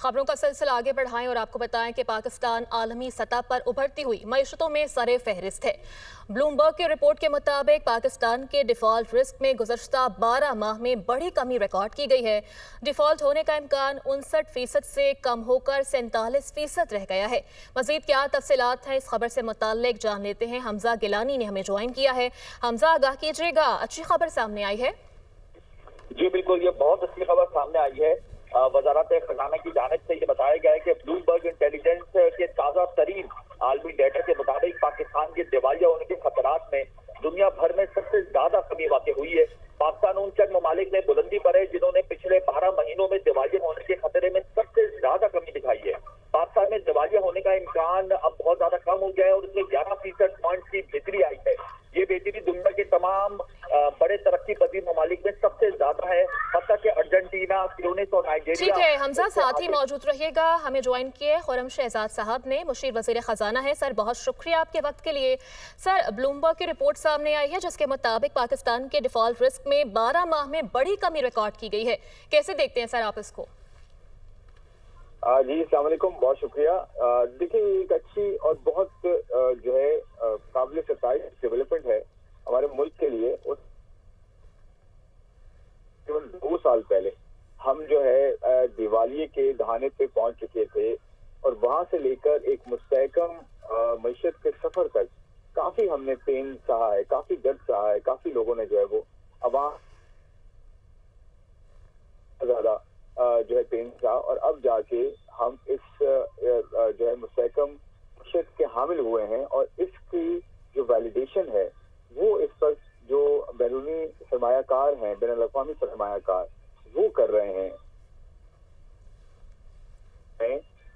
खबरों का सिलसिला आगे बढ़ाएं और आपको बताएं कि पाकिस्तान आलमी सतह पर उभरती हुई मईशतों में सरे फहरिस्त है। ब्लूमबर्ग की रिपोर्ट के मुताबिक पाकिस्तान के डिफॉल्ट रिस्क में गुज़श्ता 12 माह में बड़ी कमी रिकॉर्ड की गई है। डिफॉल्ट होने का इम्कान 59% से कम होकर 47% रह गया है। मज़ीद क्या तफसीलात हैं, इस खबर से मुताल्लिक जान लेते हैं। हमजा गिलानी ने हमें ज्वाइन किया है। हमजा, आगाह कीजिएगा, अच्छी खबर सामने आई है? जी बिल्कुल, ये बहुत अच्छी खबर सामने आई है। वजारत खजाना की जानिब से ये बताया गया है कि ब्लूमबर्ग इंटेलिजेंस के ताज़ा तरीन आलमी डेटा के मुताबिक पाकिस्तान के दिवालिया होने के खतरात में दुनिया भर में सबसे ज्यादा कमी वाक़ई हुई है। पाकिस्तान उन चंद ममालिक में बुलंदी पर है जिन्होंने पिछले 12 महीनों में दिवालिया होने के खतरे में सबसे ज्यादा कमी दिखाई है। पाकिस्तान में दिवालिया होने का इम्कान अब बहुत ज्यादा कम हो गया है और उसमें 11% पॉइंट की बेहतरी आई है। ये बेहतरी दुनिया के तमाम बड़े तरक्की पजीर ममालिक में सबसे ज्यादा है, हत्ता कि अर्जेंटीना, ट्यूनिस और नाइजीरिया। ठीक है हमजा, साथ ही मौजूद रहिएगा। हमें ज्वाइन किए खुर्रम शहजाद साहब ने, मुशीर वज़ीर ख़जाना है। सर, बहुत शुक्रिया आपके वक्त के लिए। सर, ब्लूमबर्ग की रिपोर्ट सामने आई है जिसके मुताबिक पाकिस्तान के डिफॉल्ट रिस्क में 12 माह में बड़ी कमी रिकॉर्ड की गई है। कैसे देखते हैं सर आप इसको? जी अस्सलाम वालेकुम, बहुत शुक्रिया। देखिए, एक अच्छी और बहुत जो है काबिल सताइश डेवलपमेंट है हमारे मुल्क के लिए। उस केवल 2 साल पहले हम जो है दिवालिये के दहाने पे पहुंच चुके थे और वहां से लेकर एक मुस्तहकम मईशत के सफर तक काफी हमने पेन सहा है, काफी दर्द सहा है, काफी लोगों ने जो है वो आवाम ज्यादा जो है पेन था और अब जाके हम इस जो है मुस्तहकम मईशत के हामिल हुए हैं और इसकी जो वैलिडेशन है वो इस पर जो बैरूनी सरमायाकार हैं, बैनुल अक़वामी सरमायाकार, वो कर रहे हैं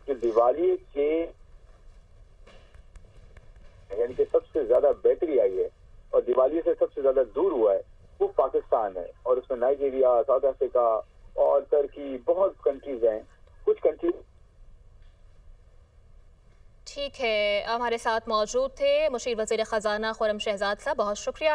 कि दिवालिये के यानी कि सबसे ज्यादा बेहतरी आई है और दिवालिये से सबसे ज्यादा दूर हुआ है वो पाकिस्तान है और उसमें नाइजीरिया, साउथ अफ्रीका और टर्की, बहुत कंट्रीज हैं। कुछ कंट्रीज ठीक है, हमारे साथ मौजूद थे मुशीर वज़ीर ख़जाना खुर्रम शहजाद साहब, बहुत शुक्रिया।